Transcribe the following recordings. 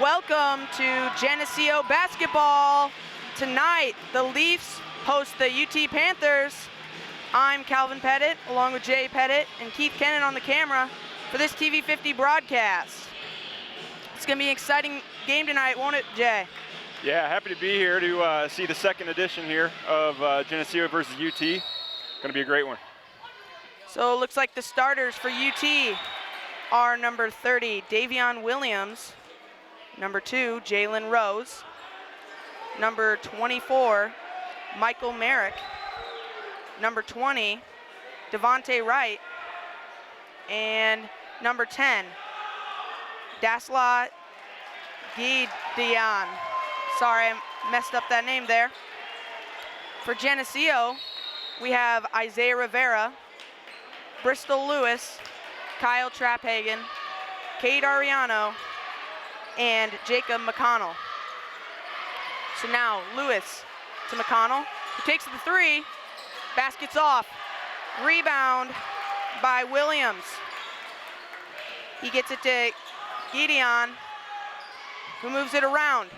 Welcome to Geneseo basketball. Tonight, the Leafs host the UT Panthers. I'm Calvin Pettit, along with Jay Pettit and Keith Kennan on the camera for this TV50 broadcast. It's going to be an exciting game tonight, won't it, Jay? Yeah, happy to be here to see the second edition here of Geneseo versus UT. Going to be a great one. So it looks like the starters for UT are number 30, Davion Williams, number 2, Jalen Rose, number 24, Michael Merrick, number 20, Devontae Wright, and number 10, Dasla Gideon. Sorry, I messed up that name there. For Geneseo, we have Isaiah Rivera, Bristol Lewis, Kyle Traphagen, Cade Ariano, and Jacob McConnell. So now Lewis to McConnell, who takes the three, basket's off. Rebound by Williams. He gets it to Gideon, who moves it around.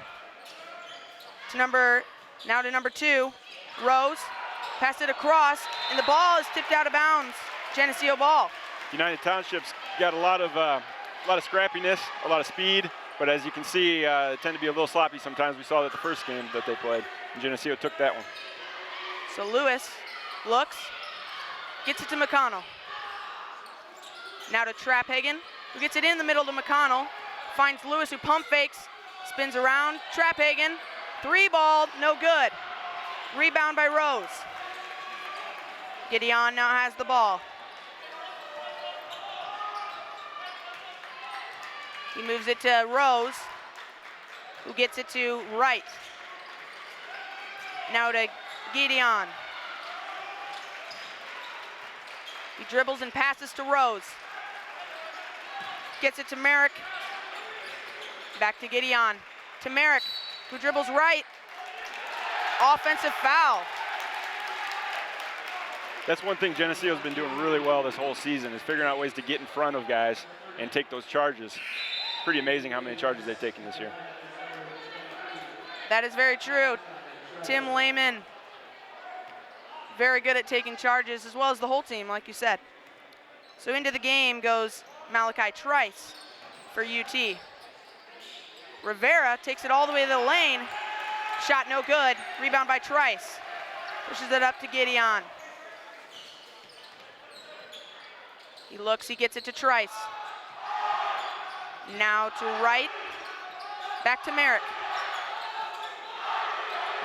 To number 2, Rose, pass it across, and the ball is tipped out of bounds. Geneseo ball. United Township's got a lot of scrappiness, a lot of speed, but as you can see, tend to be a little sloppy sometimes. We saw that the first game that they played, and Geneseo took that one. So Lewis looks, gets it to McConnell. Now to Traphagen, who gets it in the middle to McConnell, finds Lewis, who pump fakes, spins around. Traphagen, three ball, no good. Rebound by Rose. Gideon now has the ball. He moves it to Rose, who gets it to Wright. Now to Gideon. He dribbles and passes to Rose. Gets it to Merrick. Back to Gideon. To Merrick, who dribbles right. Offensive foul. That's one thing Geneseo's been doing really well this whole season, is figuring out ways to get in front of guys and take those charges. Pretty amazing how many charges they've taken this year. That is very true. Tim Lehman, very good at taking charges, as well as the whole team, like you said. So into the game goes Malachi Trice for UT. Rivera takes it all the way to the lane. Shot no good. Rebound by Trice. Pushes it up to Gideon. He looks, he gets it to Trice. Now to Wright. Back to Merrick.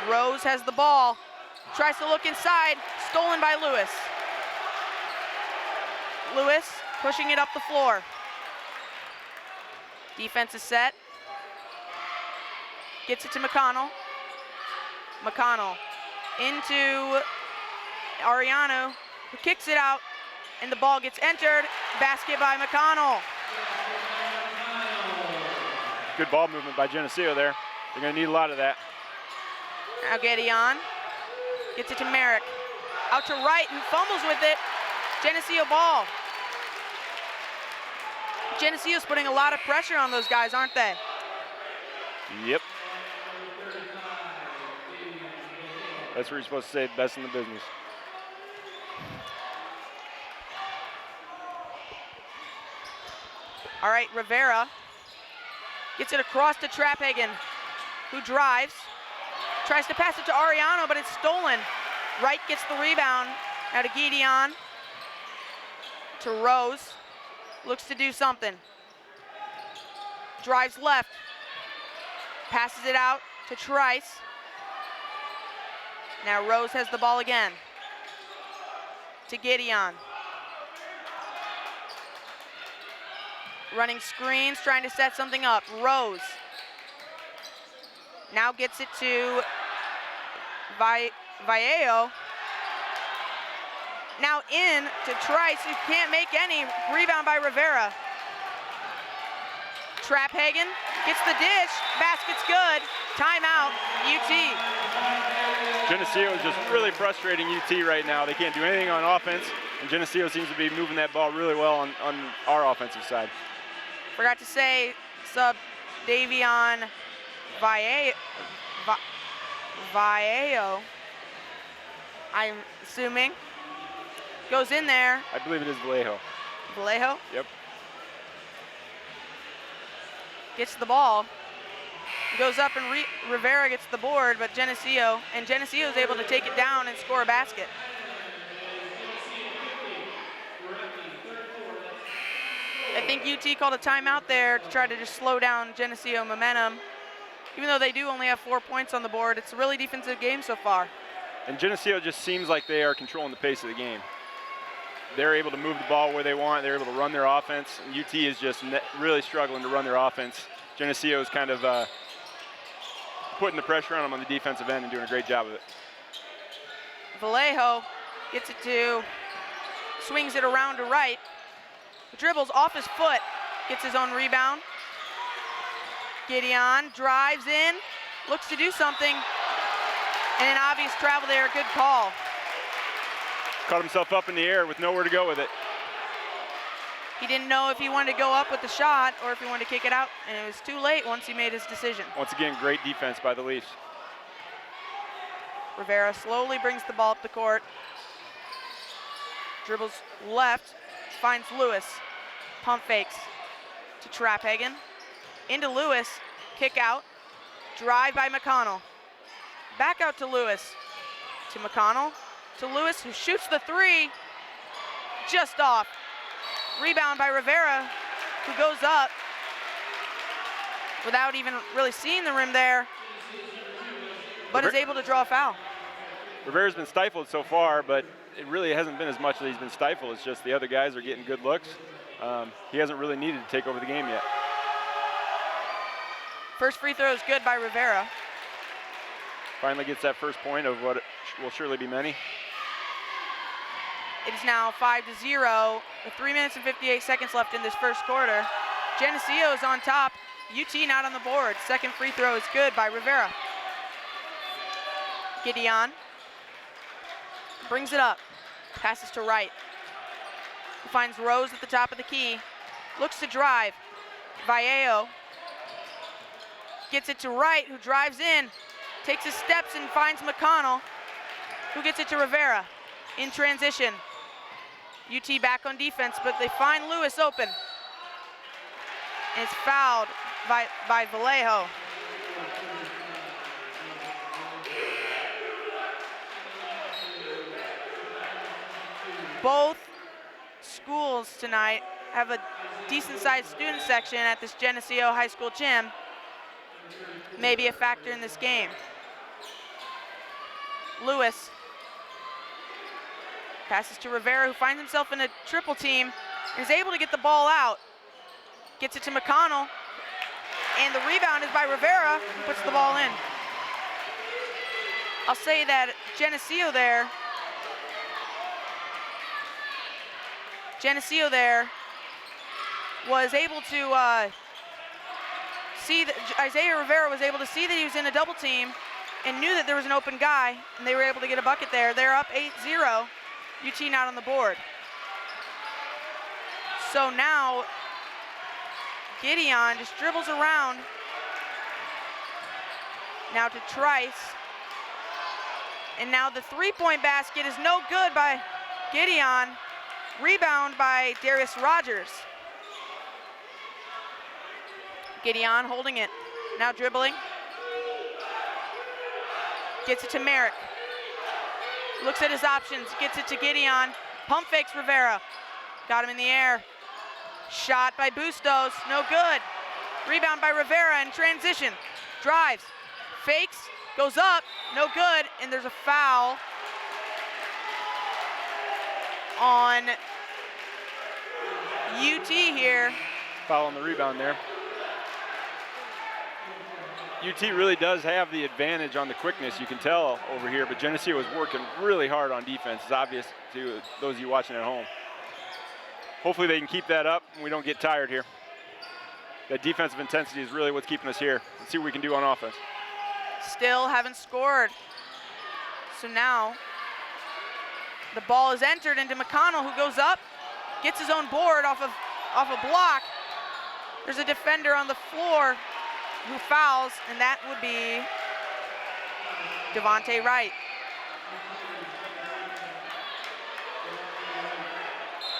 Rose has the ball. Tries to look inside. Stolen by Lewis. Lewis pushing it up the floor. Defense is set. Gets it to McConnell. McConnell into Ariano, who kicks it out, and the ball gets entered. Basket by McConnell. Good ball movement by Geneseo there. They're going to need a lot of that. Now Gideon gets it to Merrick. Out to Wright, who fumbles with it. Geneseo ball. Geneseo's putting a lot of pressure on those guys, aren't they? Yep. That's where you're supposed to say best in the business. All right, Rivera gets it across to Traphagen, who drives, tries to pass it to Ariano, but it's stolen. Wright gets the rebound. Now to Gideon, to Rose, looks to do something. Drives left, passes it out to Trice. Now Rose has the ball again. To Gideon. Running screens, trying to set something up. Rose. Now gets it to Vallejo. Now in to Trice, who can't make any. Rebound by Rivera. Traphagen gets the dish. Basket's good. Timeout, UT. Geneseo is just really frustrating UT right now. They can't do anything on offense, and Geneseo seems to be moving that ball really well on our offensive side. Forgot to say, sub Davion Vallejo, I'm assuming, goes in there. I believe it is Vallejo. Vallejo Yep. gets the ball, goes up, and Rivera gets the board, but Geneseo is able to take it down and score a basket. I think UT called a timeout there to try to just slow down Geneseo momentum. Even though they do only have 4 points on the board, it's a really defensive game so far. And Geneseo just seems like they are controlling the pace of the game. They're able to move the ball where they want. They're able to run their offense. And UT is just really struggling to run their offense. Geneseo is kind of putting the pressure on them on the defensive end and doing a great job of it. Vallejo gets it swings it around to right. Dribbles off his foot, gets his own rebound. Gideon drives in, looks to do something, and an obvious travel there, good call. Caught himself up in the air with nowhere to go with it. He didn't know if he wanted to go up with the shot or if he wanted to kick it out, and it was too late once he made his decision. Once again, great defense by the Leafs. Rivera slowly brings the ball up the court. Dribbles left, finds Lewis. Pump fakes to Traphagen. Into Lewis, kick out. Drive by McConnell. Back out to Lewis. To McConnell. To Lewis, who shoots the three. Just off. Rebound by Rivera, who goes up without even really seeing the rim there, but is able to draw a foul. Rivera's been stifled so far, but it really hasn't been as much that he's been stifled. It's just the other guys are getting good looks. He hasn't really needed to take over the game yet. First free throw is good by Rivera. Finally gets that first point of what will surely be many. It is now 5-0, with 3 minutes and 58 seconds left in this first quarter. Geneseo is on top, UT not on the board. Second free throw is good by Rivera. Gideon brings it up, passes to right. He finds Rose at the top of the key, looks to drive. Vallejo gets it to right, who drives in, takes his steps and finds McConnell, who gets it to Rivera in transition. UT back on defense, but they find Lewis open. And it's fouled by Vallejo. Both schools tonight have a decent-sized student section at this Geneseo High School gym. Maybe a factor in this game. Lewis passes to Rivera, who finds himself in a triple team and is able to get the ball out. Gets it to McConnell, and the rebound is by Rivera, who puts the ball in. I'll say that Geneseo there was able to see that Isaiah Rivera was able to see that he was in a double team and knew that there was an open guy, and they were able to get a bucket there. They're up 8-0, UT not on the board. So now Gideon just dribbles around. Now to Trice. And now the three-point basket is no good by Gideon. Rebound by Darius Rogers. Gideon holding it. Now dribbling. Gets it to Merrick. Looks at his options, gets it to Gideon. Pump fakes Rivera. Got him in the air. Shot by Bustos, no good. Rebound by Rivera in transition. Drives, fakes, goes up, no good, and there's a foul on UT here. Foul on the rebound there. UT really does have the advantage on the quickness, you can tell over here, but Geneseo is working really hard on defense. It's obvious to those of you watching at home. Hopefully they can keep that up and we don't get tired here. That defensive intensity is really what's keeping us here. Let's see what we can do on offense. Still haven't scored. So now the ball is entered into McConnell, who goes up, gets his own board off a block. There's a defender on the floor. who fouls, and that would be Devontae Wright.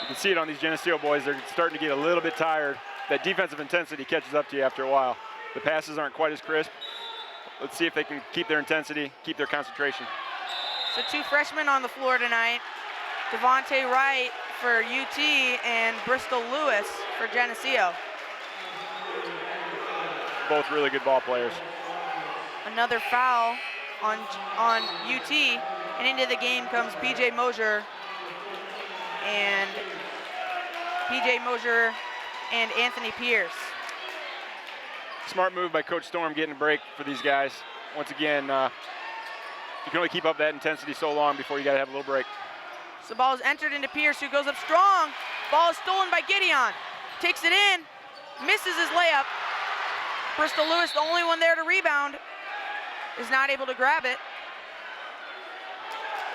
You can see it on these Geneseo boys. They're starting to get a little bit tired. That defensive intensity catches up to you after a while. The passes aren't quite as crisp. Let's see if they can keep their intensity, keep their concentration. So 2 freshmen on the floor tonight. Devontae Wright for UT and Bristol Lewis for Geneseo. Both really good ball players. Another foul on UT, and into the game comes PJ Mosier and Anthony Pierce. Smart move by Coach Storm getting a break for these guys. Once again, you can only keep up that intensity so long before you got to have a little break. So ball is entered into Pierce, who goes up strong. Ball is stolen by Gideon. Takes it in, misses his layup. Bristol Lewis, the only one there to rebound, is not able to grab it.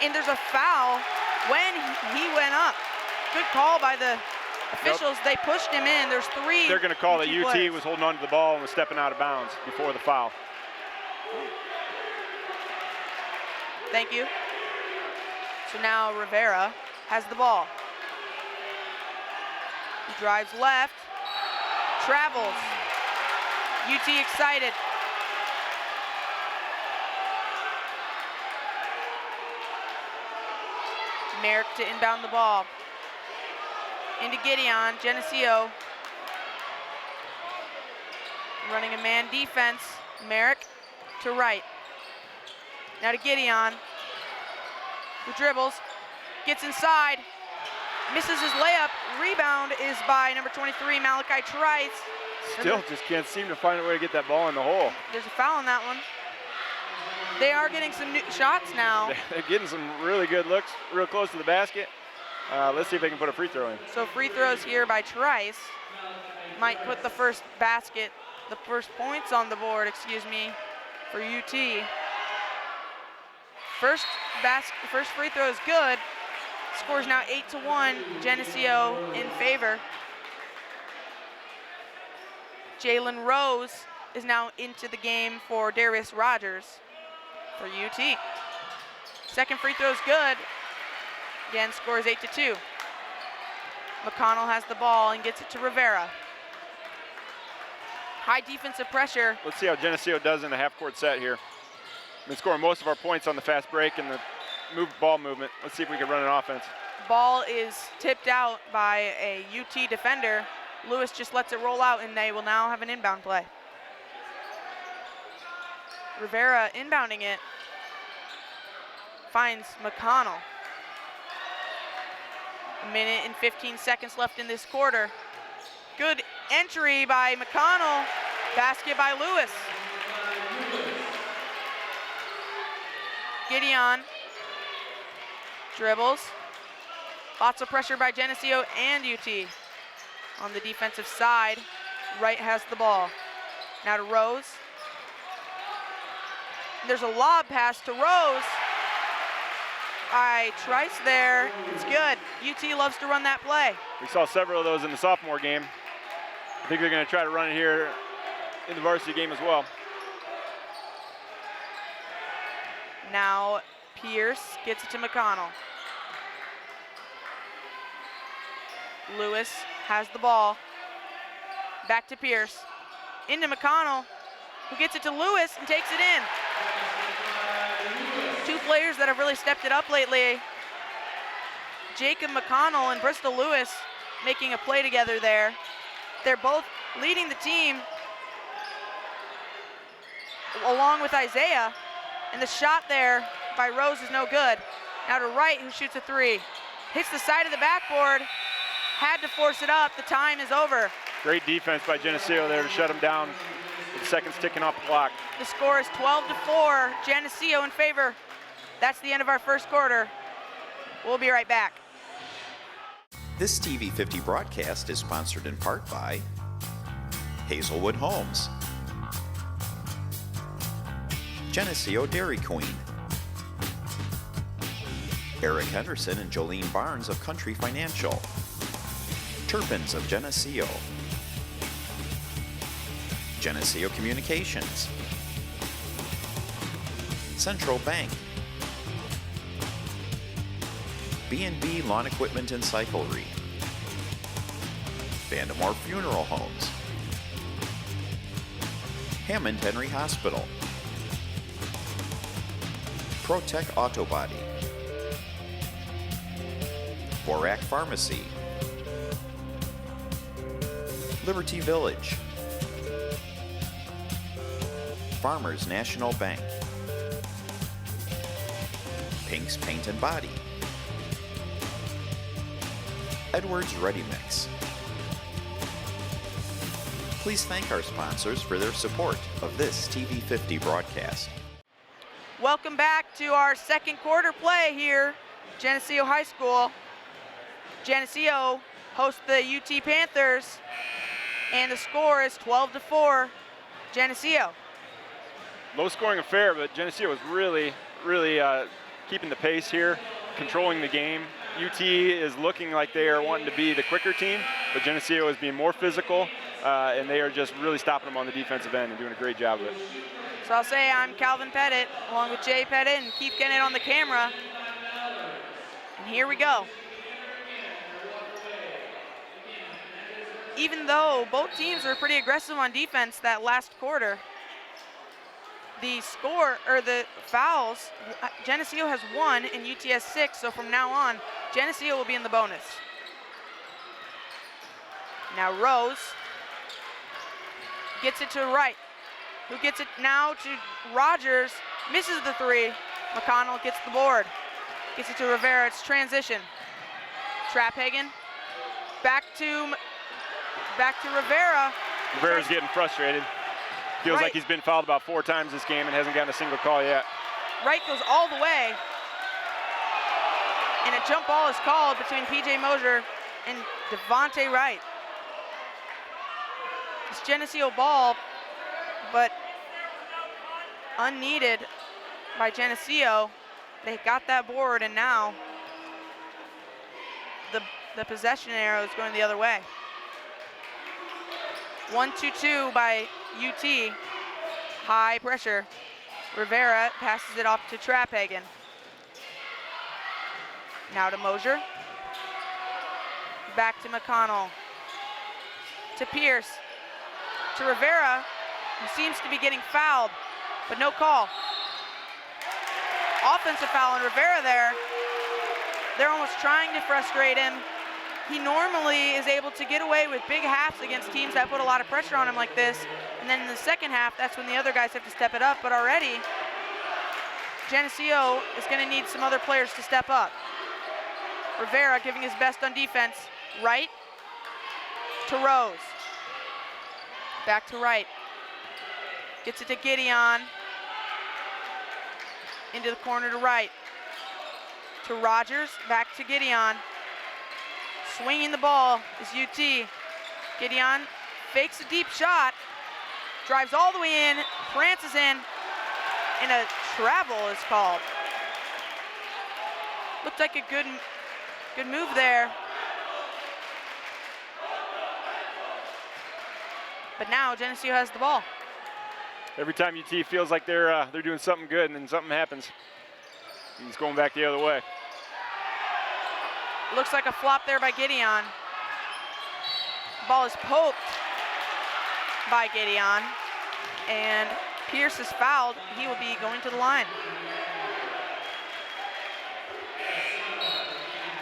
And there's a foul when he went up. Good call by the officials. They pushed him in. There's 3. They're going to call that UT players. was holding on to the ball and was stepping out of bounds before the foul. Thank you. So now Rivera has the ball. He drives left, travels. UT excited. Merrick to inbound the ball. Into Gideon, Geneseo. Running a man defense. Merrick to Wright. Now to Gideon, who dribbles, gets inside, misses his layup. Rebound is by number 23, Malachi Trice. Still just can't seem to find a way to get that ball in the hole. There's a foul on that one. They are getting some new shots now. They're getting some really good looks, real close to the basket. Let's see if they can put a free throw in. So free throws here by Trice might put the first points on the board, for UT. First free throw is good. Score's now 8-1, Geneseo in favor. Jalen Rose is now into the game for Darius Rogers for UT. Second free throw is good. Again, score is 8-2. McConnell has the ball and gets it to Rivera. High defensive pressure. Let's see how Geneseo does in the half-court set here. We've been scoring most of our points on the fast break and the ball movement. Let's see if we can run an offense. Ball is tipped out by a UT defender. Lewis just lets it roll out, and they will now have an inbound play. Rivera inbounding it. Finds McConnell. 1:15 minutes left in this quarter. Good entry by McConnell. Basket by Lewis. Gideon dribbles. Lots of pressure by Geneseo and UT. On the defensive side, Wright has the ball. Now to Rose. There's a lob pass to Rose. Trice there. It's good. UT loves to run that play. We saw several of those in the sophomore game. I think they're going to try to run it here in the varsity game as well. Now Pierce gets it to McConnell. Lewis has the ball. Back to Pierce. Into McConnell, who gets it to Lewis and takes it in. 2 players that have really stepped it up lately. Jacob McConnell and Bristol Lewis making a play together there. They're both leading the team along with Isaiah. And the shot there by Rose is no good. Now to Wright, who shoots a 3. Hits the side of the backboard. Had to force it up. The time is over. Great defense by Geneseo there to shut them down. With seconds ticking off the clock. The score is 12-4. Geneseo in favor. That's the end of our first quarter. We'll be right back. This TV 50 broadcast is sponsored in part by Hazelwood Homes, Geneseo Dairy Queen, Eric Henderson and Jolene Barnes of Country Financial, Turpins of Geneseo, Geneseo Communications, Central Bank, B&B Lawn Equipment and Cyclery, Vandemore Funeral Homes, Hammond Henry Hospital, ProTech Auto Body, Borac Pharmacy, Liberty Village, Farmers National Bank, Pink's Paint and Body, Edwards Ready Mix. Please thank our sponsors for their support of this TV50 broadcast. Welcome back to our second quarter play here, Geneseo High School. Geneseo hosts the UT Panthers, and the score is 12-4, Geneseo. Low scoring affair, but Geneseo was really keeping the pace here, controlling the game. UT is looking like they are wanting to be the quicker team, but Geneseo is being more physical, and they are just really stopping them on the defensive end and doing a great job of it. So I'll say I'm Calvin Pettit, along with Jay Pettit and Keith Kennett on the camera. And here we go. Even though both teams were pretty aggressive on defense that last quarter, the score, or the fouls, Geneseo has 1 and UT has 6, so from now on, Geneseo will be in the bonus. Now Rose gets it to Wright, who gets it now to Rogers, misses the 3. McConnell gets the board, gets it to Rivera, it's transition. Traphagen, back to Rivera. Rivera's getting frustrated. Feels like he's been fouled about 4 times this game and hasn't gotten a single call yet. Wright goes all the way, and a jump ball is called between PJ Mosier and Devontae Wright. It's Geneseo ball, but unneeded by Geneseo. They got that board, and now the possession arrow is going the other way. 1-2-2 by UT. High pressure. Rivera passes it off to Traphagen. Now to Mosier. Back to McConnell. To Pierce. To Rivera, who seems to be getting fouled, but no call. Offensive foul on Rivera there. They're almost trying to frustrate him. He normally is able to get away with big halves against teams that put a lot of pressure on him like this. And then in the second half, that's when the other guys have to step it up. But already, Geneseo is going to need some other players to step up. Rivera giving his best on defense. Wright to Rose. Back to Wright. Gets it to Gideon. Into the corner to Wright. To Rogers, back to Gideon. Swinging the ball is UT. Gideon fakes a deep shot, drives all the way in, prances in, and a travel is called. Looked like a good move there. But now Geneseo has the ball. Every time UT feels like they're doing something good, and then something happens, he's going back the other way. Looks like a flop there by Gideon. Ball is poked by Gideon, and Pierce is fouled. He will be going to the line.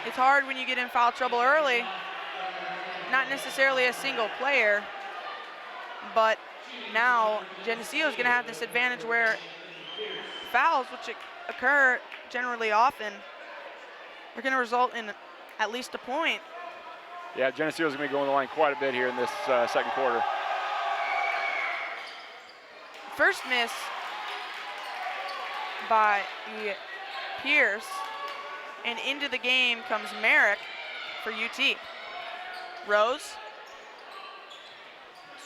It's hard when you get in foul trouble early. Not necessarily a single player, but now Geneseo is going to have this advantage where fouls, which occur generally often, are going to result in at least a point. Yeah, Geneseo is going to be going to the line quite a bit here in this second quarter. First miss by Pierce, and into the game comes Merrick for UT. Rose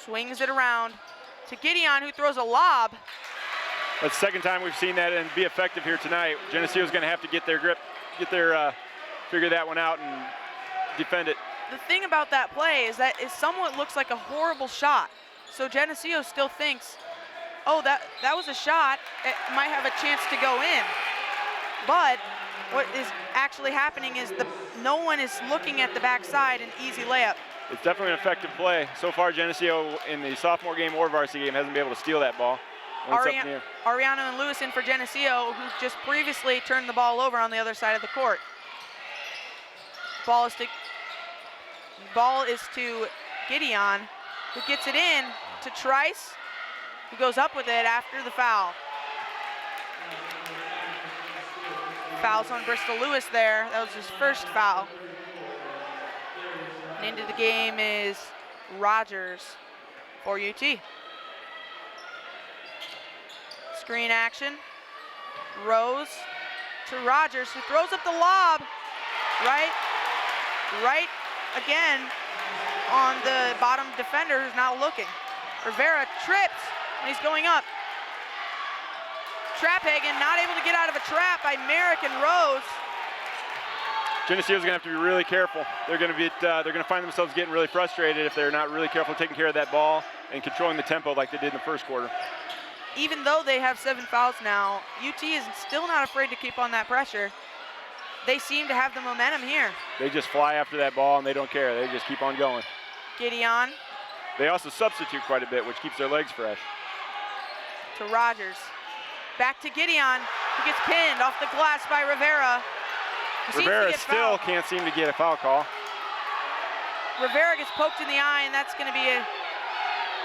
swings it around to Gideon, who throws a lob. That's the second time we've seen that and be effective here tonight. Geneseo is going to have to get their grip, figure that one out and defend it. The thing about that play is that it somewhat looks like a horrible shot. So Geneseo still thinks, oh, that was a shot. It might have a chance to go in. But what is actually happening is no one is looking at the backside, an easy layup. It's definitely an effective play. So far, Geneseo in the sophomore game or varsity game hasn't been able to steal that ball. Ariano and Lewis in for Geneseo, who just previously turned the ball over on the other side of the court. Ball is to Gideon, who gets it in to Trice, who goes up with it after the foul. Fouls on Bristol Lewis there. That was his first foul. And into the game is Rogers for UT. Screen action. Rose to Rogers, who throws up the lob. Right again on the bottom defender who's not looking. Rivera trips and he's going up. Traphagen not able to get out of a trap by Merrick and Rose. Geneseo's gonna have to be really careful. They're gonna find themselves getting really frustrated if they're not really careful taking care of that ball and controlling the tempo like they did in the first quarter. Even though they have 7 fouls now, UT is still not afraid to keep on that pressure. They seem to have the momentum here. They just fly after that ball and they don't care. They just keep on going. Gideon. They also substitute quite a bit, which keeps their legs fresh. To Rogers. Back to Gideon, who gets pinned off the glass by Rivera. Rivera still can't seem to get a foul call. Rivera gets poked in the eye, and that's going to be a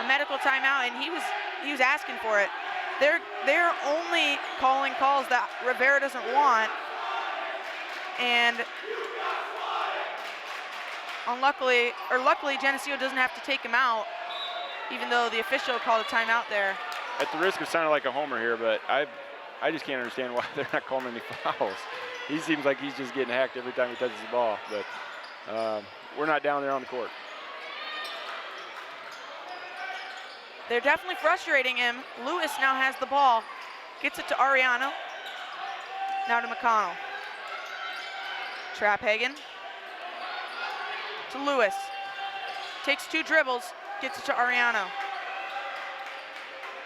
medical timeout, and he was asking for it. They're only calling calls that Rivera doesn't want, and luckily Geneseo doesn't have to take him out, even though the official called a timeout there. At the risk of sounding like a homer here, but I just can't understand why they're not calling any fouls. He seems like he's just getting hacked every time he touches the ball, but we're not down there on the court. They're definitely frustrating him. Lewis now has the ball. Gets it to Ariano. Now to McConnell. Traphagen. To Lewis. Takes 2 dribbles. Gets it to Ariano.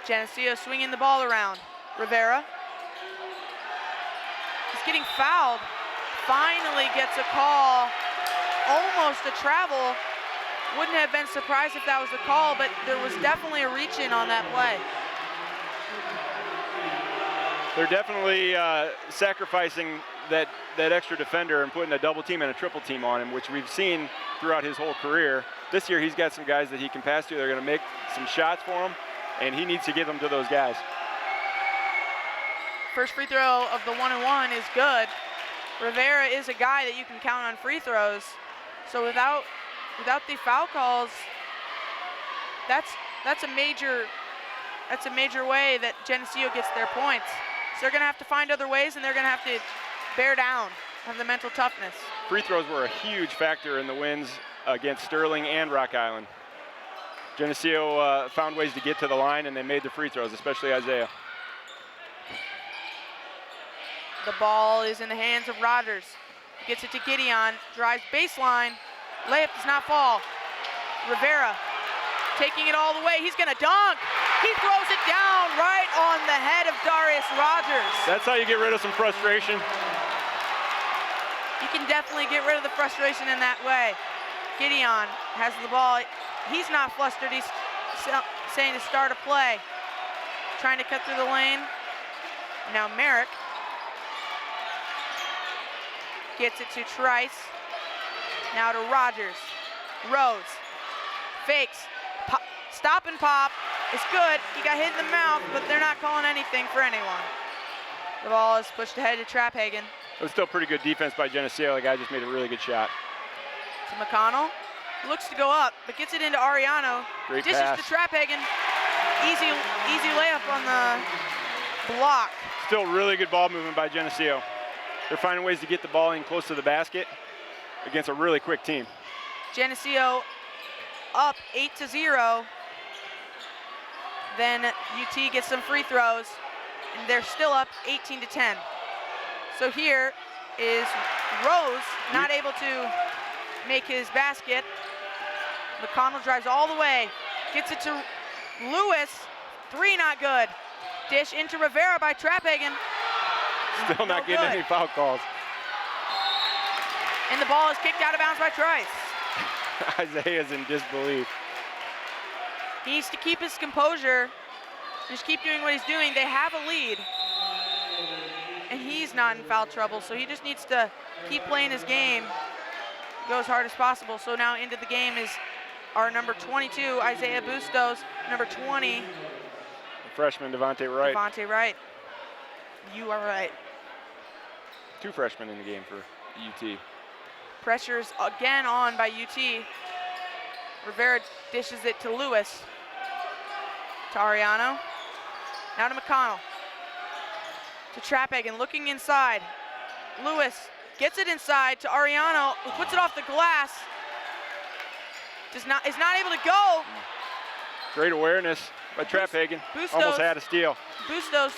Geneseo swinging the ball around. Rivera. He's getting fouled. Finally gets a call. Almost a travel. Wouldn't have been surprised if that was the call, but there was definitely a reach in on that play. They're definitely sacrificing that extra defender and putting a double team and a triple team on him, which we've seen throughout his whole career. This year he's got some guys that he can pass to. They're going to make some shots for him, and he needs to give them to those guys. First free throw of the 1-and-1 is good. Rivera is a guy that you can count on free throws. So without the foul calls, that's a major way that Geneseo gets their points. So they're going to have to find other ways, and they're going to have to bear down, have the mental toughness. Free throws were a huge factor in the wins against Sterling and Rock Island. Geneseo found ways to get to the line, and they made the free throws, especially Isaiah. The ball is in the hands of Rogers. Gets it to Gideon, drives baseline. Layup does not fall. Rivera taking it all the way. He's going to dunk. He throws it down right on the head of Darius Rogers. That's how you get rid of some frustration. You can definitely get rid of the frustration in that way. Gideon has the ball. He's not flustered. He's saying to start a play. Trying to cut through the lane. Now Merrick gets it to Trice. Now to Rogers. Rose. Fakes. Pop, stop and pop. It's good. He got hit in the mouth, but they're not calling anything for anyone. The ball is pushed ahead to Traphagen. It was still pretty good defense by Geneseo. The guy just made a really good shot. To McConnell. Looks to go up, but gets it into Ariano. Great Dishes pass. to Traphagen. Easy layup on the block. Still really good ball movement by Geneseo. They're finding ways to get the ball in close to the basket against a really quick team. Geneseo up 8-0. Then UT gets some free throws, and they're still up 18-10. So here is Rose not able to make his basket. McConnell drives all the way, gets it to Lewis, 3 not good. Dish into Rivera by Trapphagen. Still not getting any foul calls. And the ball is kicked out of bounds by Trice. Isaiah's in disbelief. He needs to keep his composure. Just keep doing what he's doing. They have a lead. And he's not in foul trouble, so he just needs to keep playing his game, go as hard as possible. So now into the game is our number 22, Isaiah Bustos, number 20. Freshman Devontae Wright. Devontae Wright. You are right. 2 freshmen in the game for UT. Pressure's again on by UT. Rivera dishes it to Lewis. To Ariano. Now to McConnell. To Trapphagen, looking inside. Lewis gets it inside to Ariano, who puts it off the glass. Is not able to go. Great awareness by Trapphagen. Bustos, almost had a steal. Bustos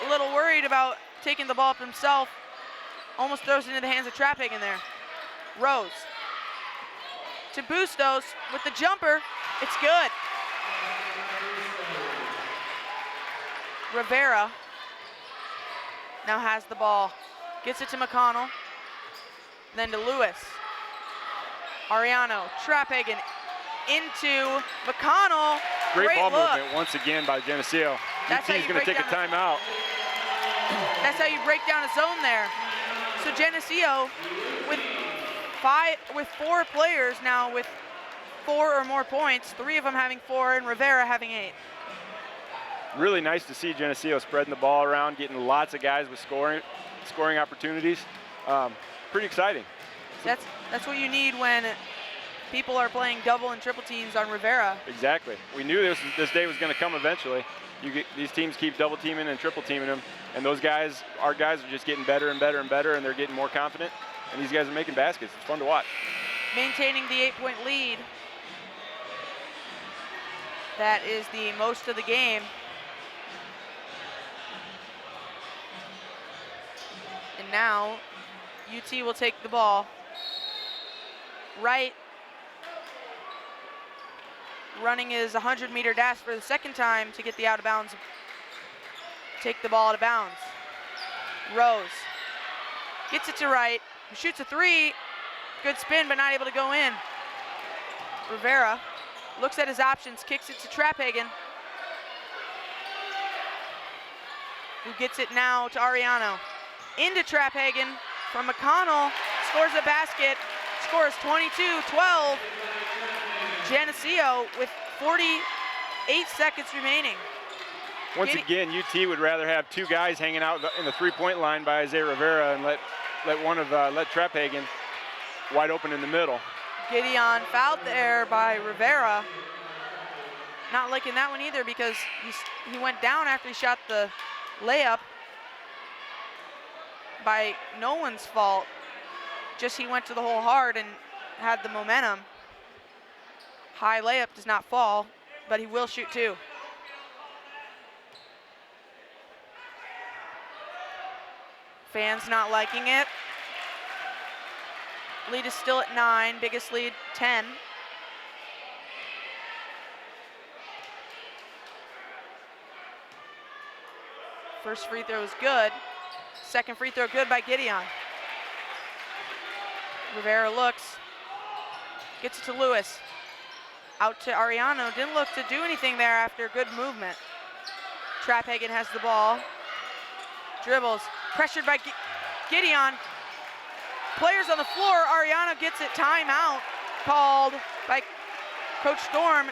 a little worried about taking the ball up himself. Almost throws it into the hands of Trapphagen there. Rose. To Bustos with the jumper. It's good. Rivera now has the ball. Gets it to McConnell. Then to Lewis. Ariano, Trapphagen into McConnell. Great ball look. movement once again by Geneseo. That's how UT's you going to break take a down timeout. That's how you break down a zone there. So Geneseo with 4 players now with 4 or more points, 3 of them having 4 and Rivera having 8. Really nice to see Geneseo spreading the ball around, getting lots of guys with scoring opportunities. Pretty exciting. That's what you need when people are playing double and triple teams on Rivera. Exactly. We knew this day was going to come eventually. These teams keep double teaming and triple teaming them, and our guys are just getting better and better and better, and they're getting more confident, and these guys are making baskets. It's fun to watch. Maintaining the 8-point lead. That is the most of the game. And now UT will take the ball. Wright running his 100-meter dash for the second time to get the out of bounds. Take the ball out of bounds. Rose gets it to Wright, who shoots a 3. Good spin, but not able to go in. Rivera looks at his options, kicks it to Trapphagen, who gets it now to Ariano. Into Trapphagen from McConnell, scores a basket, scores 22-12. Geneseo with 48 seconds remaining. Once again, UT would rather have 2 guys hanging out in the 3-point line by Isaiah Rivera and let Trapphagen wide open in the middle. Gideon fouled there by Rivera. Not liking that one either because he went down after he shot the layup. By no one's fault. Just he went to the hole hard and had the momentum. High layup does not fall, but he will shoot 2. Fans not liking it. Lead is still at 9, biggest lead 10. First free throw is good. Second free throw good by Gideon. Rivera looks, gets it to Lewis. Out to Ariano, didn't look to do anything there after good movement. Trapphagen has the ball. Dribbles, pressured by Gideon. Players on the floor, Ariano gets it, timeout called by Coach Storm.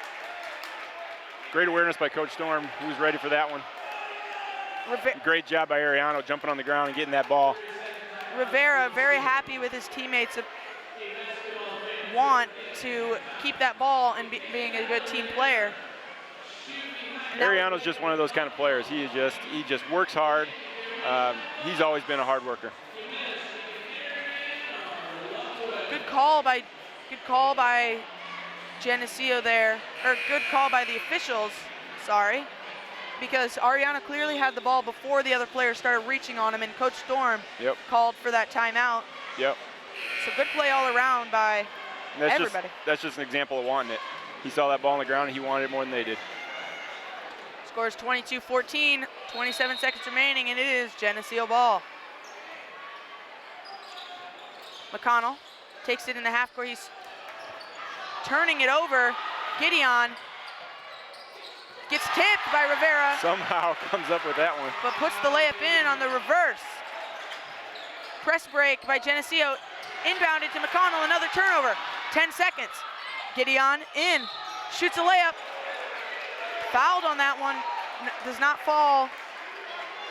Great awareness by Coach Storm, who's ready for that one. Great job by Ariano jumping on the ground and getting that ball. Rivera very happy with his teammates, want to keep that ball and being a good team player. Ariano's just one of those kind of players. He just works hard. He's always been a hard worker. Good call by Geneseo there, or good call by the officials, sorry. Because Ariano clearly had the ball before the other players started reaching on him, and Coach Storm called for that timeout. Yep. So good play all around by everybody. That's just an example of wanting it. He saw that ball on the ground and he wanted it more than they did. Scores 22-14, 27 seconds remaining, and it is Geneseo ball. McConnell takes it in the half court. He's turning it over. Gideon gets tipped by Rivera, Somehow comes up with that one. but puts the layup in on the reverse. Press break by Geneseo. Inbounded to McConnell, another turnover. 10 seconds. Gideon in, shoots a layup. Fouled on that one, does not fall.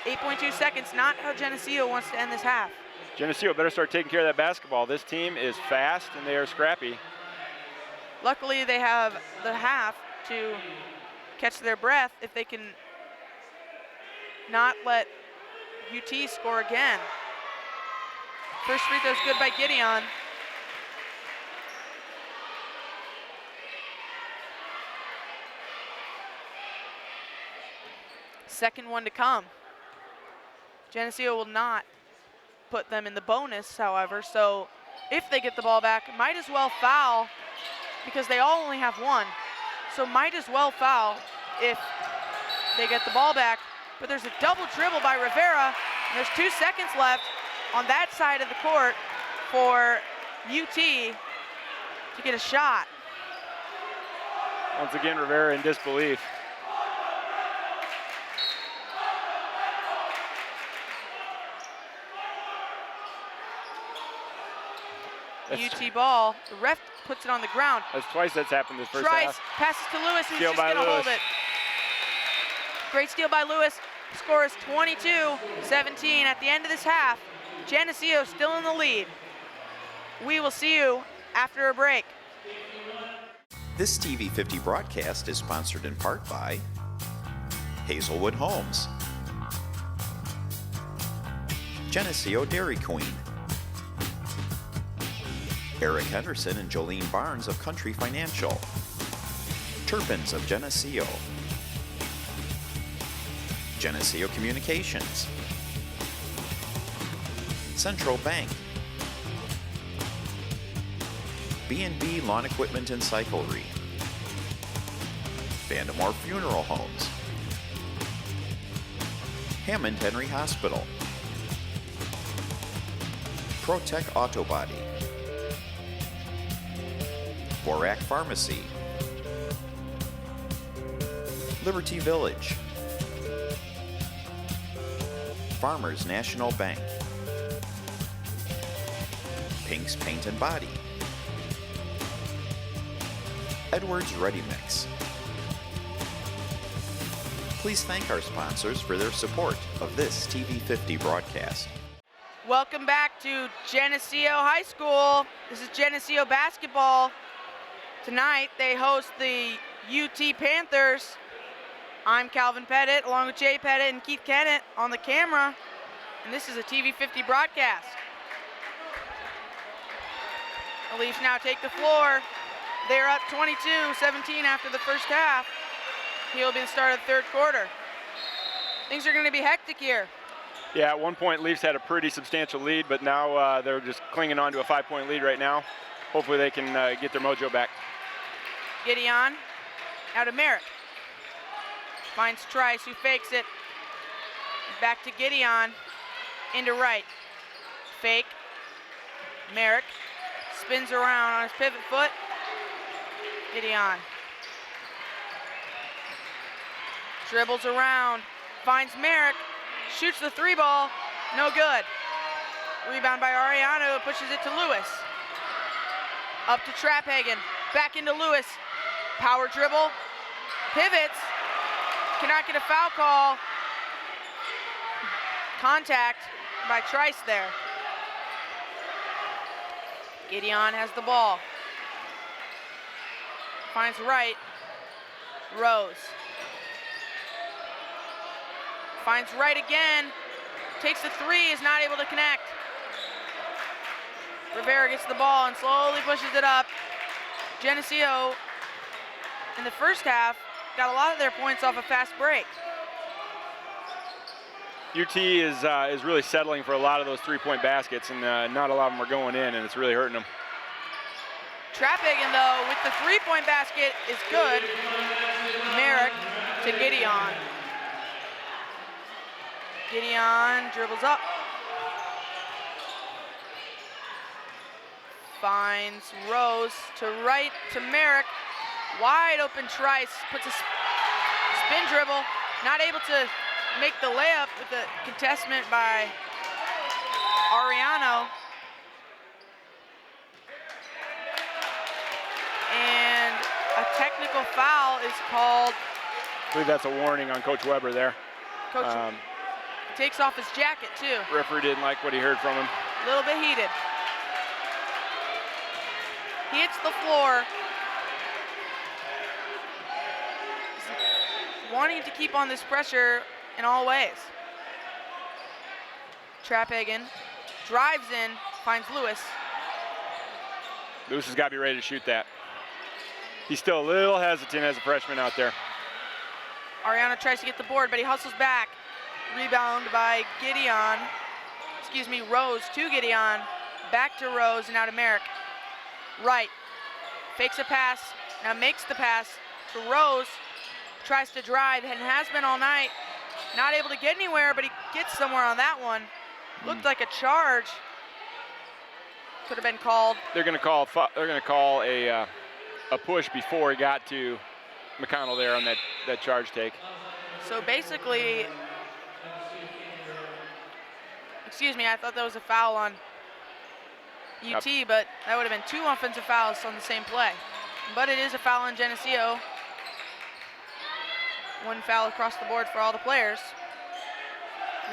8.2 seconds, not how Geneseo wants to end this half. Geneseo better start taking care of that basketball. This team is fast and they are scrappy. Luckily, they have the half to catch their breath if they can not let UT score again. First free throw's good by Gideon. Second one to come. Geneseo will not put them in the bonus, however, so if they get the ball back, might as well foul because they all only have one. So might as well foul if they get the ball back. But there's a double dribble by Rivera, and there's 2 seconds left on that side of the court for UT to get a shot. Once again, Rivera in disbelief. UT ball. The ref puts it on the ground. That's twice that's happened this first Trice half. passes to Lewis, who's Steal just by going to hold Lewis. it. Great steal by Lewis. Score is 22-17 at the end of this half. Geneseo still in the lead. We will see you after a break. This TV 50 broadcast is sponsored in part by Hazelwood Homes, Geneseo Dairy Queen, Eric Henderson and Jolene Barnes of Country Financial, Turpins of Geneseo, Geneseo Communications, Central Bank, B&B Lawn Equipment and Cyclery, Vandemore Funeral Homes, Hammond Henry Hospital, ProTech Auto Body, Borac Pharmacy, Liberty Village, Farmers National Bank, Pink's Paint and Body, Edwards Ready Mix. Please thank our sponsors for their support of this TV50 broadcast. Welcome back to Geneseo High School. This is Geneseo basketball. Tonight they host the UT Panthers. I'm Calvin Pettit along with Jay Pettit and Keith Kennett on the camera. And this is a TV50 broadcast. The Leafs now take the floor. They're up 22-17 after the first half. He'll be the start of the third quarter. Things are going to be hectic here. Yeah, at one point Leafs had a pretty substantial lead, but now they're just clinging on to a 5-point lead right now. Hopefully they can get their mojo back. Gideon out of Merrick. Finds Trice, who fakes it. Back to Gideon. Into right. Fake. Merrick spins around on his pivot foot. Gideon. Dribbles around. Finds Merrick. Shoots the three ball. No good. Rebound by Ariano. Pushes it to Lewis. Up to Traphagen. Back into Lewis. Power dribble. Pivots. Cannot get a foul call. Contact by Trice there. Gideon has the ball. Finds right. Rose. Finds right again. Takes the three, is not able to connect. Rivera gets the ball and slowly pushes it up. Geneseo, in the first half, got a lot of their points off a fast break. UT is really settling for a lot of those three-point baskets, and not a lot of them are going in, and it's really hurting them. Traphagen, though, with the three-point basket is good. Merrick to Gideon. Gideon dribbles up. Finds Rose to right to Merrick. Wide open Trice, puts a spin dribble. Not able to make the layup with the contestment by Ariano. And a technical foul is called. I believe that's a warning on Coach Weber there. Coach takes off his jacket too. Referee didn't like what he heard from him. A little bit heated. He hits the floor. Wanting to keep on this pressure in all ways. Traphagen drives in, finds Lewis. Lewis has got to be ready to shoot that. He's still a little hesitant as a freshman out there. Ariano tries to get the board, but he hustles back. Rebound by Gideon. Excuse me, Rose to Gideon. Back to Rose and now to Merrick. Right. Fakes a pass, now makes the pass to Rose. Tries to drive and has been all night. Not able to get anywhere, but he gets somewhere on that one. Looked like a charge. Could have been called. They're going to call a push before he got to McConnell there on that charge take. So basically, excuse me, I thought that was a foul on UT, but that would have been 2 offensive fouls on the same play. But it is a foul on Geneseo. 1 foul across the board for all the players.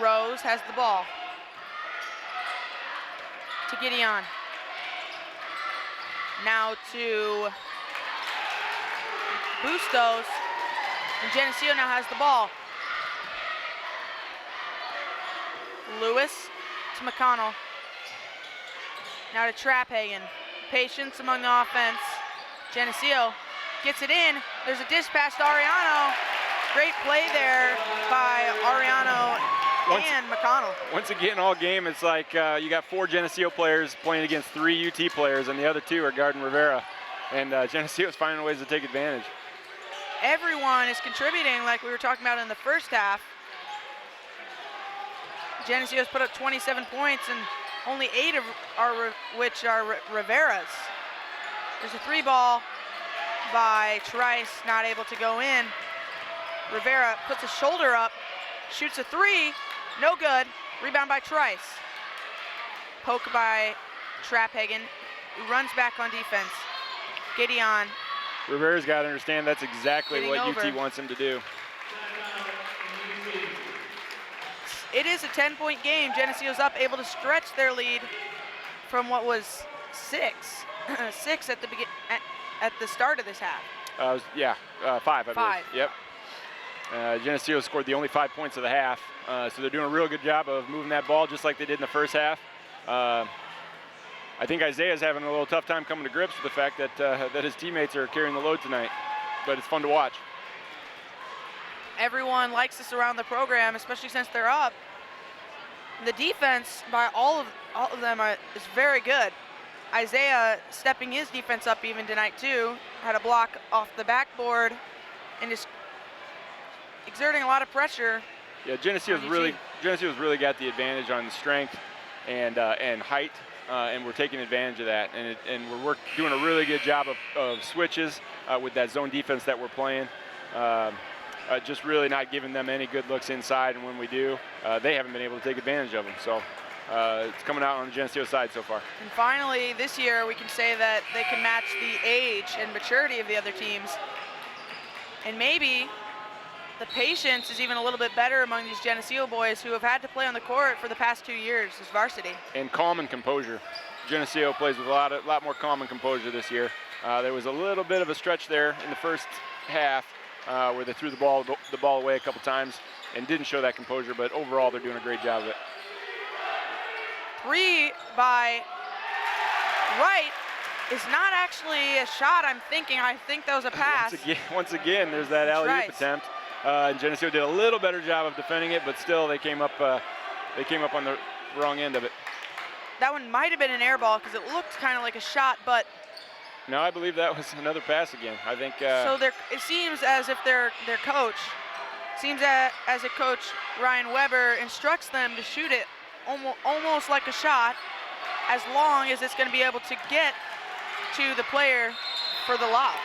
Rose has the ball. To Gideon. Now to Bustos. And Geneseo now has the ball. Lewis to McConnell. Now to Traphagen. Patience among the offense. Geneseo gets it in. There's a dish pass to Ariano. Great play there by Ariano and McConnell. Once again, all game, it's like you got 4 Geneseo players playing against 3 UT players, and the other 2 are guarding Rivera. And Geneseo's finding ways to take advantage. Everyone is contributing like we were talking about in the first half. Geneseo's put up 27 points, and only 8 of which are Rivera's. There's a 3-ball by Trice, not able to go in. Rivera puts a shoulder up, shoots a 3, no good. Rebound by Trice. Poke by Traphagen, who runs back on defense. Gideon. Rivera's got to understand that's exactly what over. UT wants him to do. It is a 10-point game. Geneseo's up, able to stretch their lead from what was 6 at the start of this half. 5, I believe. 5. Yep. Geneseo scored the only 5 points of the half, so they're doing a real good job of moving that ball just like they did in the first half. I think Isaiah's having a little tough time coming to grips with the fact that that his teammates are carrying the load tonight, but it's fun to watch. Everyone likes this around the program, especially since they're up. The defense by all of them is very good. Isaiah stepping his defense up even tonight too. Had a block off the backboard and just exerting a lot of pressure. Yeah, Geneseo's really got the advantage on strength and height, and we're taking advantage of that. And we're doing a really good job of switches with that zone defense that we're playing. Just really not giving them any good looks inside, and when we do, they haven't been able to take advantage of them. So it's coming out on the Geneseo side so far. And finally, this year, we can say that they can match the age and maturity of the other teams. And maybe the patience is even a little bit better among these Geneseo boys who have had to play on the court for the past 2 years as varsity. And calm and composure. Geneseo plays with a lot more calm and composure this year. There was a little bit of a stretch there in the first half where they threw the ball away a couple times and didn't show that composure, but overall they're doing a great job of it. 3 by Wright is not actually a shot. I think that was a pass. Once again, there's that alley-oop attempt. And Geneseo did a little better job of defending it, but still they came up on the wrong end of it. That one might have been an air ball because it looked kind of like a shot, but no, I believe that was another pass again. I think. So it seems as if their coach seems that as a coach, Ryan Weber instructs them to shoot it almost like a shot, as long as it's going to be able to get to the player for the lob.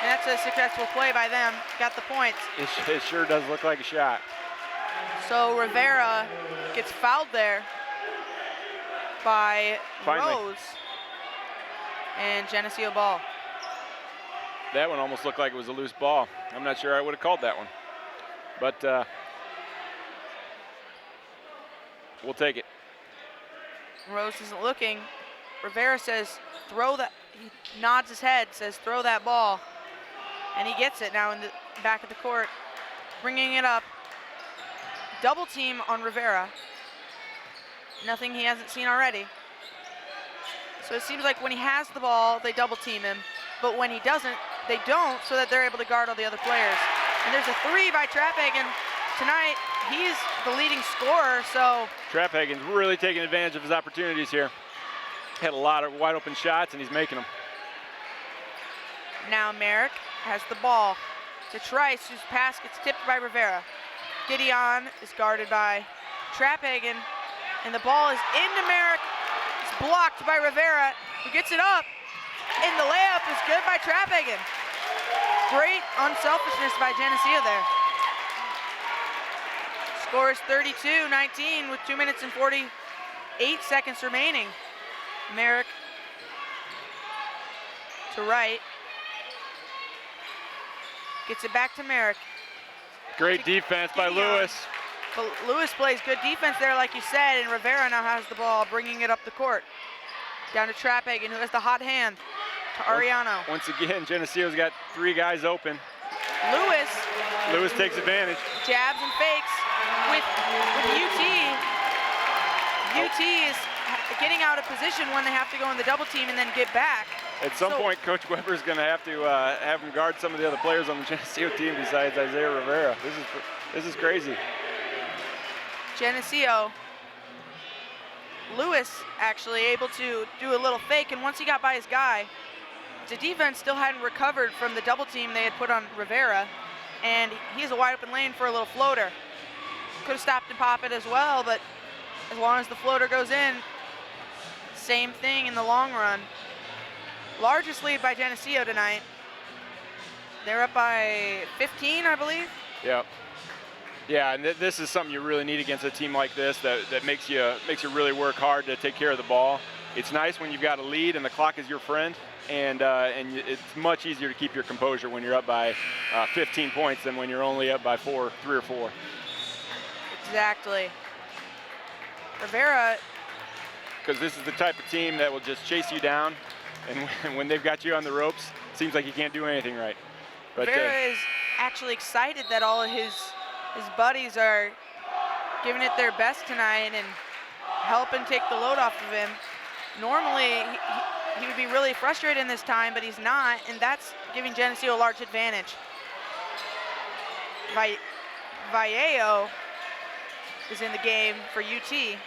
And that's a successful play by them. Got the points. It sure does look like a shot. So Rivera gets fouled there by Finally. Rose. And Geneseo ball. That one almost looked like it was a loose ball. I'm not sure I would have called that one. But we'll take it. Rose isn't looking. Rivera says, throw that. He nods his head, says, throw that ball. And he gets it now in the back of the court. Bringing it up. Double team on Rivera. Nothing he hasn't seen already. So it seems like when he has the ball, they double team him. But when he doesn't, they don't, so that they're able to guard all the other players. And there's a three by Trapphagen. Tonight, he's the leading scorer, so. Trapphagen's really taking advantage of his opportunities here. Had a lot of wide open shots, and he's making them. Now Merrick has the ball to Trice, whose pass gets tipped by Rivera. Gideon is guarded by Trapphagen, and the ball is into Merrick. It's blocked by Rivera, who gets it up, and the layup is good by Trapphagen. Great unselfishness by Geneseo there. Score is 32-19 with 2 minutes and 48 seconds remaining. Merrick to right. Gets it back to Merrick. Great defense by Lewis. But Lewis plays good defense there, like you said, and Rivera now has the ball, bringing it up the court. Down to Trapphagen, who has the hot hand, to Ariano. Once again, Geneseo's got three guys open. Lewis takes advantage. Jabs and fakes with UT. UT is getting out of position when they have to go in the double team and then get back. At some point, Coach Weber's going to have him guard some of the other players on the Geneseo team besides Isaiah Rivera. This is crazy. Geneseo. Lewis actually able to do a little fake, and once he got by his guy, the defense still hadn't recovered from the double team they had put on Rivera, and he has a wide open lane for a little floater. Could have stopped and popped it as well, but as long as the floater goes in, same thing in the long run. Largest lead by Geneseo tonight. They're up by 15, I believe. Yeah. Yeah, and this is something you really need against a team like this that makes you really work hard to take care of the ball. It's nice when you've got a lead and the clock is your friend, and it's much easier to keep your composure when you're up by 15 points than when you're only up by 3 or 4. Exactly. Rivera. Because this is the type of team that will just chase you down, and when they've got you on the ropes, it seems like you can't do anything right. But Rivera is actually excited that all of his buddies are giving it their best tonight and helping take the load off of him. Normally, he would be really frustrated in this time, but he's not, and that's giving Geneseo a large advantage. Vallejo is in the game for UT.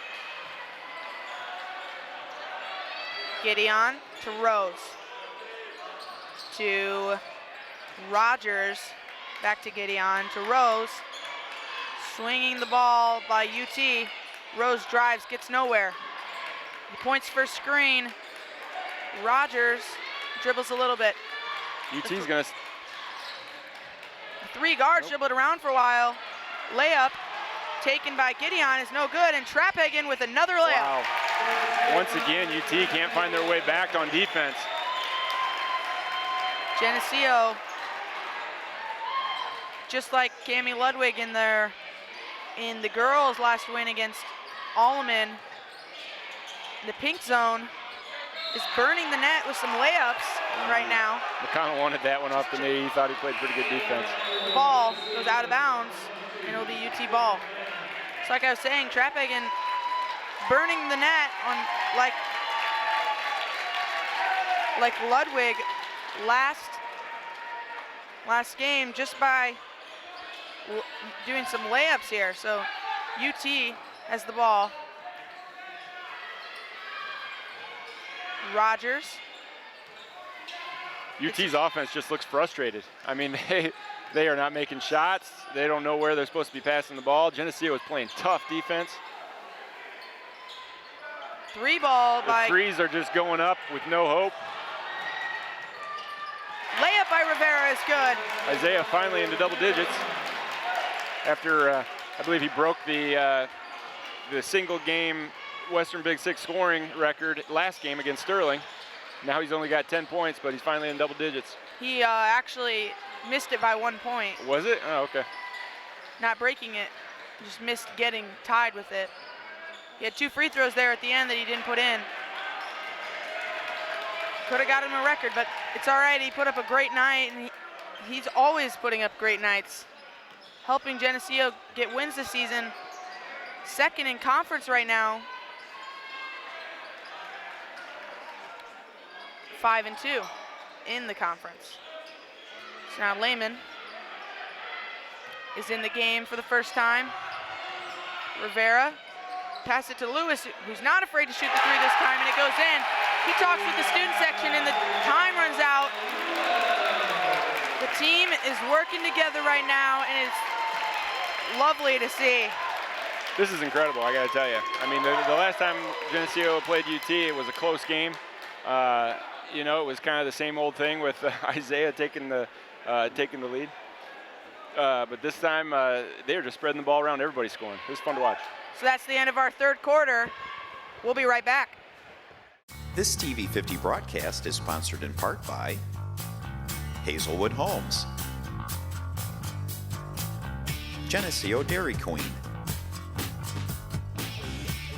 Gideon to Rose. To Rogers. Back to Gideon to Rose. Swinging the ball by UT. Rose drives, gets nowhere. He points for a screen. Rogers dribbles a little bit. UT's gonna. The three guards dribbled around for a while. Layup taken by Gideon is no good, and Trapphagen with another layup. Wow. Once again, UT can't find their way back on defense. Geneseo, just like Cami Ludwig in the girls' last win against Alleman, the pink zone is burning the net with some layups right now. McConnell wanted that one off the knee. He thought he played pretty good defense. Ball goes out of bounds, and it'll be UT ball. So like I was saying, Trapphagen burning the net on like Ludwig last game just by doing some layups here. So UT has the ball. Rogers. UT's offense just looks frustrated. I mean, They are not making shots. They don't know where they're supposed to be passing the ball. Geneseo is playing tough defense. Three ball The by threes are just going up with no hope. layup by Rivera is good. Isaiah finally into double digits after I believe he broke the single game Western Big Six scoring record last game against Sterling. Now he's only got 10 points, but he's finally in double digits. He actually missed it by 1 point. Was it? Oh, okay. Not breaking it, just missed getting tied with it. He had 2 free throws there at the end that he didn't put in. Could have got him a record, but it's all right. He put up a great night, and he's always putting up great nights, helping Geneseo get wins this season. Second in conference right now. 5-2 in the conference. So now Lehman is in the game for the first time. Rivera, pass it to Lewis, who's not afraid to shoot the three this time, and it goes in. He talks with the student section, and the time runs out. The team is working together right now, and it's lovely to see. This is incredible, I gotta tell you. I mean, the last time Geneseo played UT, it was a close game. You know, it was kind of the same old thing with Isaiah taking the lead. But this time, they were just spreading the ball around, everybody scoring. It was fun to watch. So that's the end of our third quarter. We'll be right back. This TV 50 broadcast is sponsored in part by Hazelwood Homes, Geneseo Dairy Queen,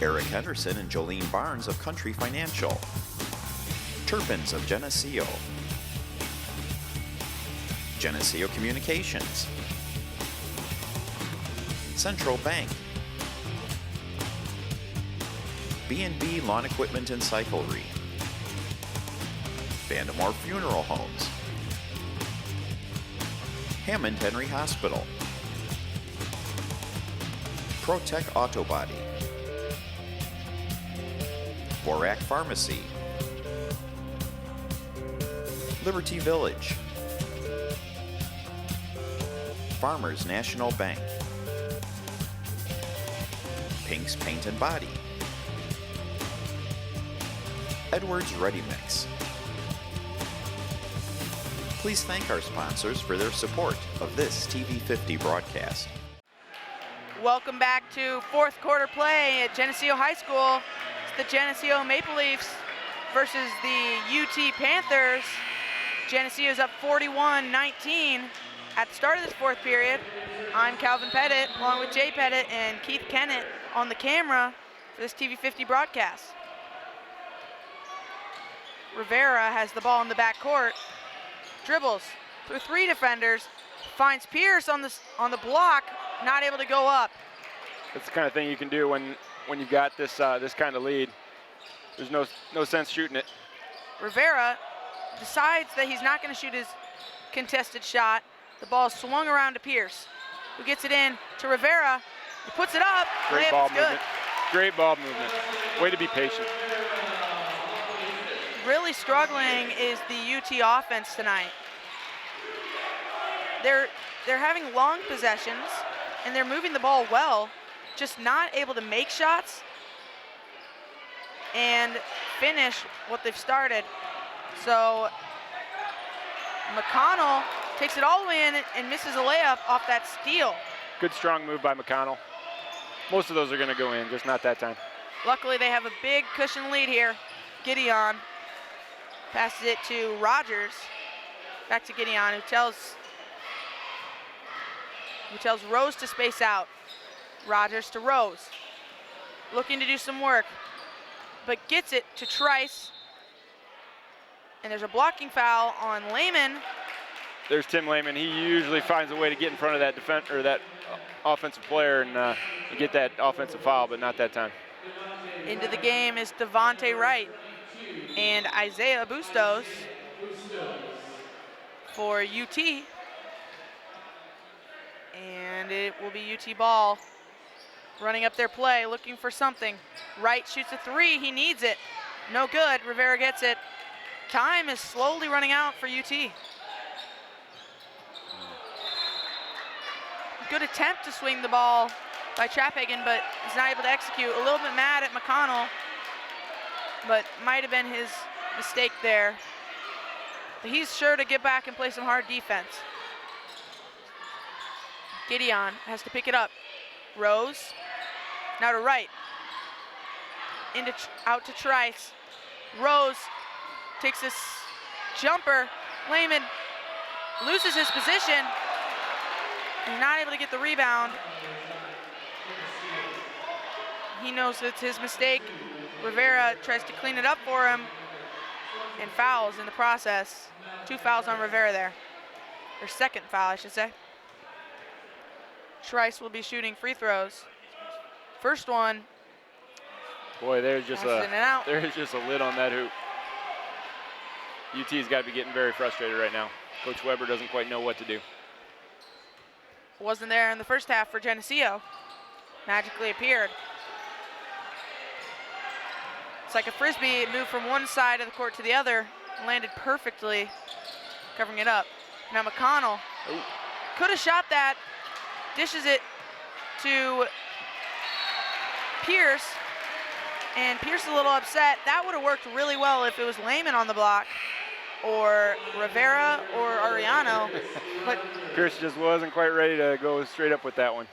Eric Henderson and Jolene Barnes of Country Financial, Turpins of Geneseo, Geneseo Communications, Central Bank, B&B Lawn Equipment and Cyclery, Vandemore Funeral Homes, Hammond Henry Hospital, ProTech Auto Body, Borac Pharmacy, Liberty Village, Farmers National Bank, Pink's Paint and Body, Edwards Ready Mix. Please thank our sponsors for their support of this TV 50 broadcast. Welcome back to fourth quarter play at Geneseo High School. It's the Geneseo Maple Leafs versus the UT Panthers. Geneseo's up 41-19 at the start of this fourth period. I'm Calvin Pettit, along with Jay Pettit and Keith Kennett on the camera for this TV 50 broadcast. Rivera has the ball in the backcourt, dribbles through 3 defenders, finds Pierce on the block, not able to go up. That's the kind of thing you can do when you've got this this kind of lead. There's no sense shooting it. Rivera decides that he's not going to shoot his contested shot. The ball swung around to Pierce, who gets it in to Rivera. He puts it up. Great ball movement. Great ball movement. Way to be patient. Really struggling is the UT offense tonight. They're having long possessions and they're moving the ball well, just not able to make shots and finish what they've started. So McConnell takes it all the way in and misses a layup off that steal. Good strong move by McConnell. Most of those are going to go in, just not that time. Luckily they have a big cushion lead here. Gideon passes it to Rogers. Back to Gideon, who tells Rose to space out. Rogers to Rose. Looking to do some work, but gets it to Trice. And there's a blocking foul on Lehman. There's Tim Lehman. He usually finds a way to get in front of that offensive player and get that offensive foul, but not that time. Into the game is Devontae Wright and Isaiah Bustos for UT. And it will be UT ball running up their play, looking for something. Wright shoots a 3, he needs it. No good, Rivera gets it. Time is slowly running out for UT. good attempt to swing the ball by Traphagen, but he's not able to execute. A little bit mad at McConnell, but might have been his mistake there. But he's sure to get back and play some hard defense. Gideon has to pick it up. Rose, now to right. Out to Trice. Rose takes this jumper. Lehman loses his position. He's not able to get the rebound. He knows it's his mistake. Rivera tries to clean it up for him and fouls in the process. 2 fouls on Rivera there. Or second foul, I should say. Trice will be shooting free throws. First one. Boy, there's just In and out. there's just a lid on that hoop. UT's got to be getting very frustrated right now. Coach Weber doesn't quite know what to do. Wasn't there in the first half for Geneseo. Magically appeared. It's like a frisbee. It moved from one side of the court to the other, landed perfectly, covering it up. Now McConnell could have shot that, dishes it to Pierce, and Pierce is a little upset. That would have worked really well if it was Lehman on the block, or Rivera, or Ariano, but Pierce just wasn't quite ready to go straight up with that one.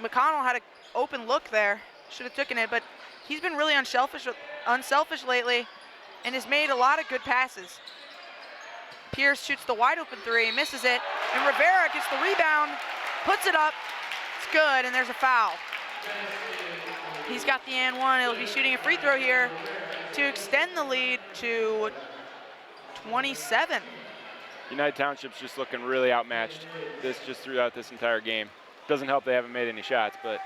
McConnell had an open look there. Should have taken it, but he's been really unselfish lately and has made a lot of good passes. Pierce shoots the wide open 3, misses it, and Rivera gets the rebound, puts it up. It's good, and there's a foul. He's got the and one. He'll be shooting a free throw here to extend the lead to 27. United Township's just looking really outmatched just throughout this entire game. Doesn't help they haven't made any shots, but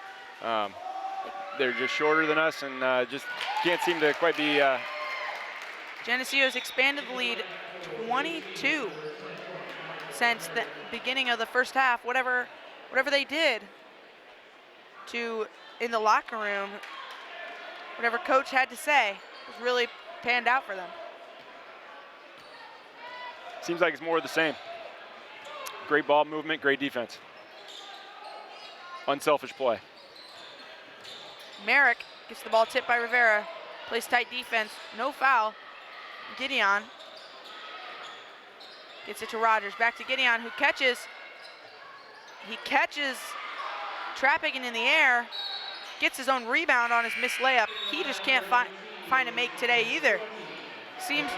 they're just shorter than us and just can't seem to quite be. Geneseo's expanded the lead 22 since the beginning of the first half. Whatever they did in the locker room, whatever coach had to say, was really panned out for them. Seems like it's more of the same. Great ball movement, great defense. Unselfish play. Merrick gets the ball tipped by Rivera, plays tight defense, no foul. Gideon gets it to Rogers, back to Gideon, who catches. He catches Traphagen in the air, gets his own rebound on his missed layup. He just can't find a make today either.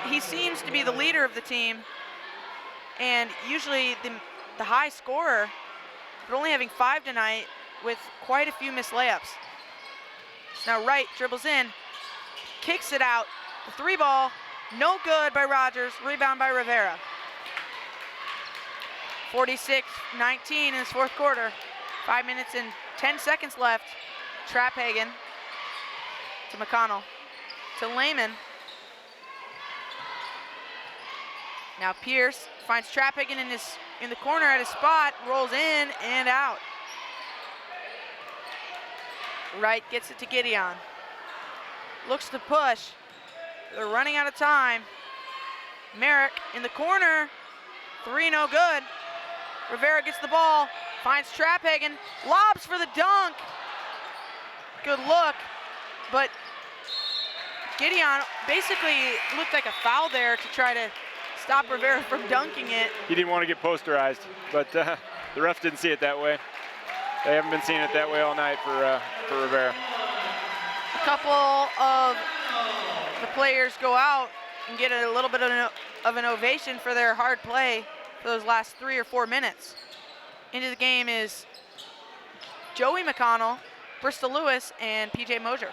He seems to be the leader of the team, and usually the high scorer, but only having 5 tonight with quite a few missed layups. Now Wright dribbles in, kicks it out. The 3 ball, no good by Rogers, rebound by Rivera. 46-19 in this fourth quarter. 5 minutes and 10 seconds left. Traphagen to McConnell, to Lehman. Now Pierce finds Traphagen in the corner at his spot, rolls in and out. Wright gets it to Gideon. Looks to push. They're running out of time. Merrick in the corner. 3 no good. Rivera gets the ball, finds Traphagen, lobs for the dunk. Good look, but Gideon basically looked like a foul there to try to stop Rivera from dunking it. He didn't want to get posterized, but the ref didn't see it that way. They haven't been seeing it that way all night for Rivera. A couple of the players go out and get a little bit of an ovation for their hard play for those last 3 or 4 minutes. Into the game is Joey McConnell, Bristol Lewis, and PJ Mosier.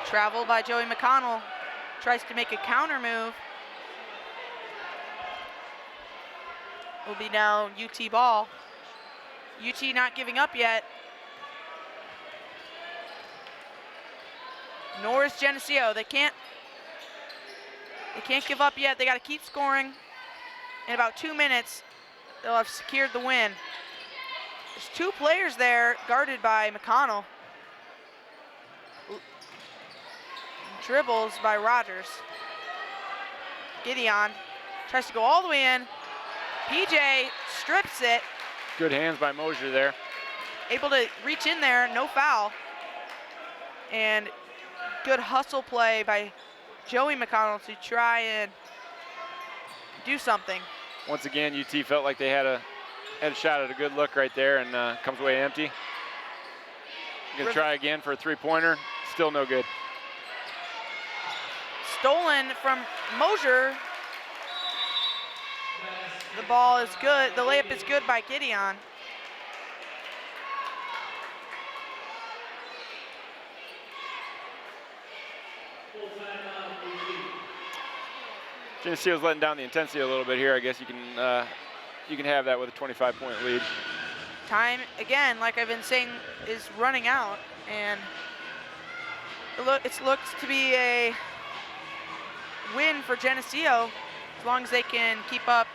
Travel by Joey McConnell, tries to make a counter move. Will be now UT ball. UT not giving up yet. Nor is Geneseo. They can't give up yet. They got to keep scoring. In about 2 minutes, they'll have secured the win. There's 2 players there guarded by McConnell. Dribbles by Rogers. Gideon tries to go all the way in. PJ strips it, Good hands by Mosier there. able to reach in there, no foul. And good hustle play by Joey McConnell to try and do something. Once again, UT felt like they had a shot at a good look right there, and comes away empty. Gonna try again for a three-pointer. Still no good. Stolen from Mosier. The ball is good. The layup is good by Gideon. Geneseo's letting down the intensity a little bit here. I guess you can have that with a 25-point lead. Time, again, like I've been saying, is running out, and it looks to be a win for Geneseo as long as they can keep up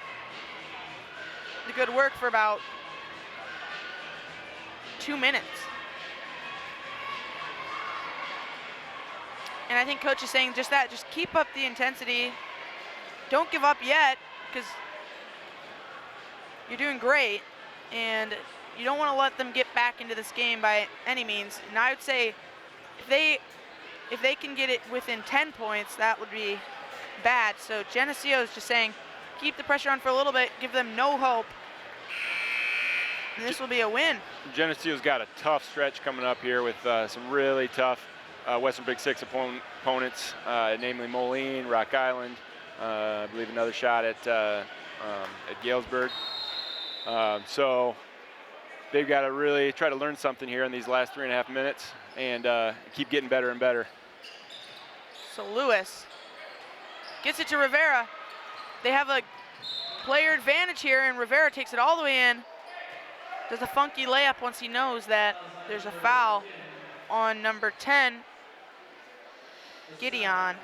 the good work for about 2 minutes. And I think coach is saying just that, just keep up the intensity. Don't give up yet, because you're doing great, and you don't want to let them get back into this game by any means. And I would say if they can get it within 10 points, that would be bad. So Geneseo is just saying, keep the pressure on for a little bit, give them no hope, and this will be a win. Geneseo's got a tough stretch coming up here with some really tough Western Big Six opponents, namely Moline, Rock Island, I believe another shot at Galesburg. So they've got to really try to learn something here in these last 3.5 minutes and keep getting better and better. So Lewis gets it to Rivera. They have a player advantage here, and Rivera takes it all the way in. Does a funky layup once he knows that there's a foul on number 10, Gideon.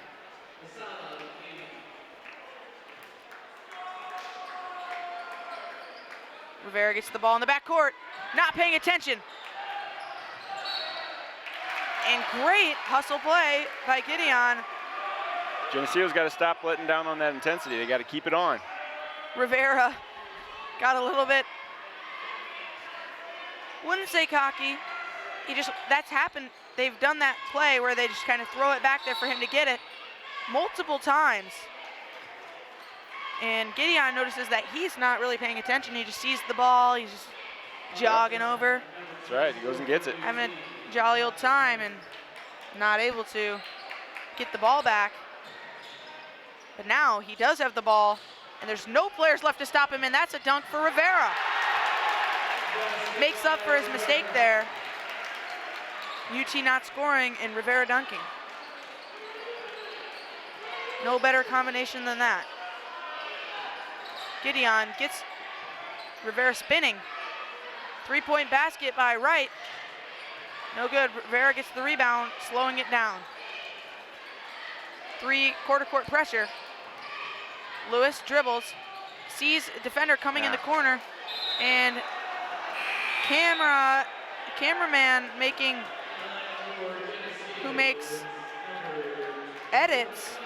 Rivera gets the ball in the backcourt, not paying attention. And great hustle play by Gideon. Geneseo's got to stop letting down on that intensity. They got to keep it on. Rivera got a little bit, wouldn't say cocky. That's happened. They've done that play where they just kind of throw it back there for him to get it multiple times. And Gideon notices that he's not really paying attention. He just sees the ball. He's just jogging over. That's right. He goes and gets it. Having a jolly old time and not able to get the ball back. But now he does have the ball, and there's no players left to stop him, and that's a dunk for Rivera. Makes up for his mistake there. UT not scoring and Rivera dunking. No better combination than that. Gideon gets Rivera spinning. 3-point basket by Wright. No good. Rivera gets the rebound, slowing it down. Quarter court pressure. Lewis dribbles, sees a defender coming in the corner, and cameraman who makes edits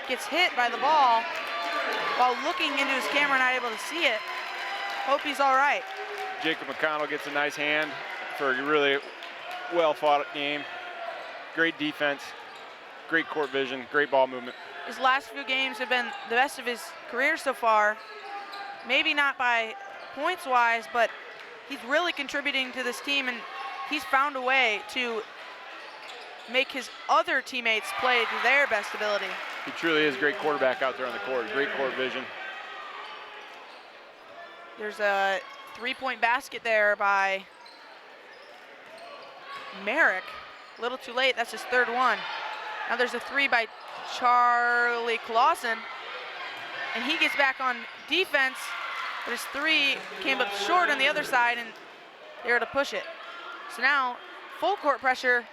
gets hit by the ball while looking into his camera, not able to see it. Hope he's all right. Jacob McConnell gets a nice hand for a really well-fought game. Great defense, great court vision, great ball movement. His last few games have been the best of his career so far. Maybe not by points-wise, but he's really contributing to this team, and he's found a way to make his other teammates play to their best ability. He truly is a great quarterback out there on the court, great court vision. There's a 3-point basket there by Merrick. A little too late, that's his third one. Now there's a 3 by Charlie Clausen, and he gets back on defense, but his 3 came up short on the other side, and they were to push it. So now, full court pressure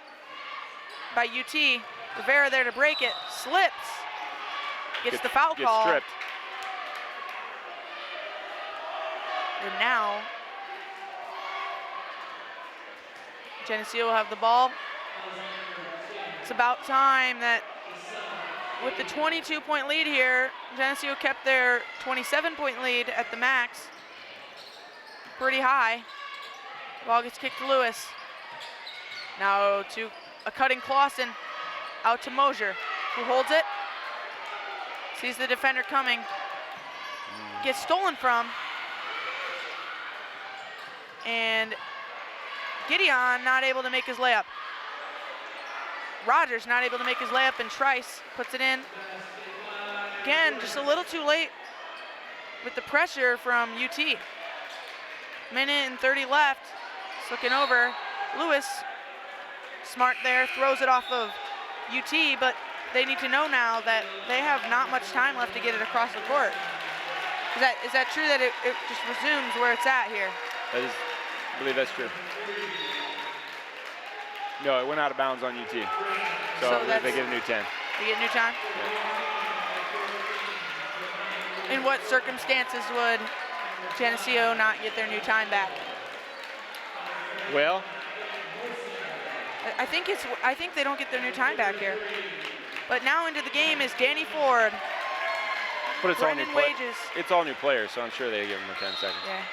by UT. Rivera there to break it, slips, gets the foul call. Gets tripped. And now, Geneseo will have the ball. It's about time that with the 22-point lead here, Geneseo kept their 27-point lead at the max pretty high. Ball gets kicked to Lewis. Now to a cutting Clausen, out to Mosier, who holds it, sees the defender coming, gets stolen from, and Gideon not able to make his layup. Rogers not able to make his layup, and Trice puts it in. Again, just a little too late with the pressure from UT. Minute and 30 left. It's looking over. Lewis, smart there, throws it off of UT, but they need to know now that they have not much time left to get it across the court. Is that true that it just resumes where it's at here? That is, I believe that's true. No, it went out of bounds on UT. So they get a new 10. They get a new time? Yeah. In what circumstances would Geneseo not get their new time back? Well, I think they don't get their new time back here. But now into the game is Danny Ford. but it's all new Wages. It's all new players, so I'm sure they give them the 10 seconds. Yeah.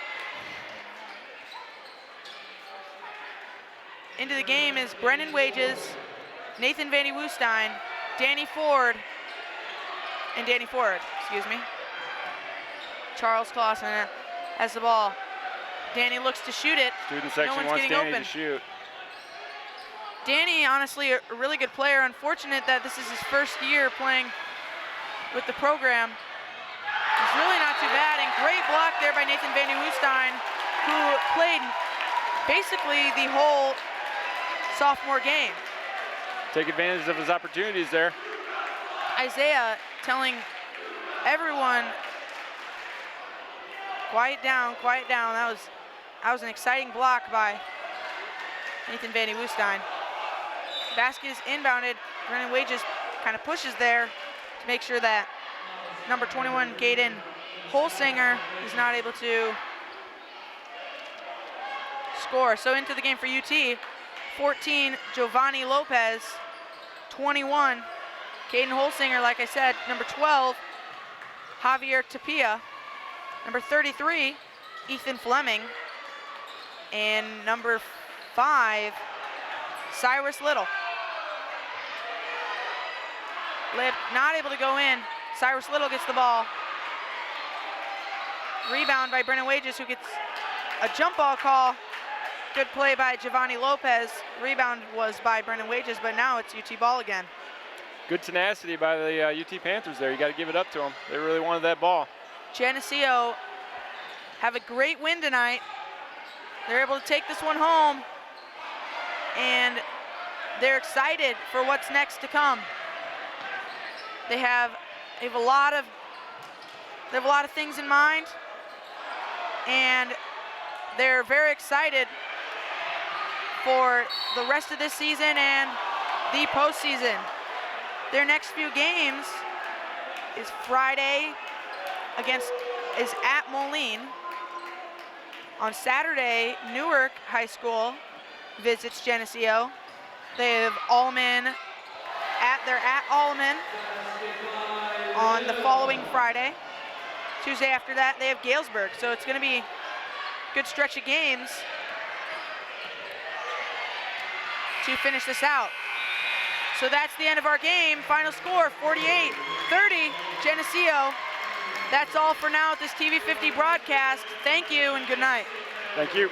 Into the game is Brennan Wages, Nathan Vanny Woestein, Danny Ford, excuse me. Charles Clausen has the ball. Danny looks to shoot it. Student section no one's wants getting Danny open. to shoot. Danny, honestly, a really good player. Unfortunate that this is his first year playing with the program. He's really not too bad, and great block there by Nathan Vanny Woestein, who played basically the whole sophomore game. Take advantage of his opportunities there. Isaiah telling everyone, quiet down, quiet down. That was an exciting block by Nathan Vanny Woestein. Basket is inbounded. Brennan Wages kind of pushes there to make sure that number 21, Gaden Holsinger, is not able to score. So into the game for UT, 14, Giovanni Lopez, 21, Caden Holsinger, like I said, number 12, Javier Tapia, number 33, Ethan Fleming, and number 5, Cyrus Little. Not able to go in. Cyrus Little gets the ball. Rebound by Brennan Wages, who gets a jump ball call. Good play by Giovanni Lopez. Rebound was by Brennan Wages, but now it's UT ball again. Good tenacity by the UT Panthers there. You got to give it up to them. They really wanted that ball. Geneseo have a great win tonight. They're able to take this one home, and they're excited for what's next to come. They have a lot of things in mind, and they're very excited for the rest of this season and the postseason. Their next few games is Friday is at Moline. On Saturday, Newark High School visits Geneseo. They have Allman they're at Allman on the following Friday. Tuesday after that, they have Galesburg. So it's going to be a good stretch of games to finish this out. So that's the end of our game. Final score, 48-30, Geneseo. That's all for now at this TV50 broadcast. Thank you and good night. Thank you.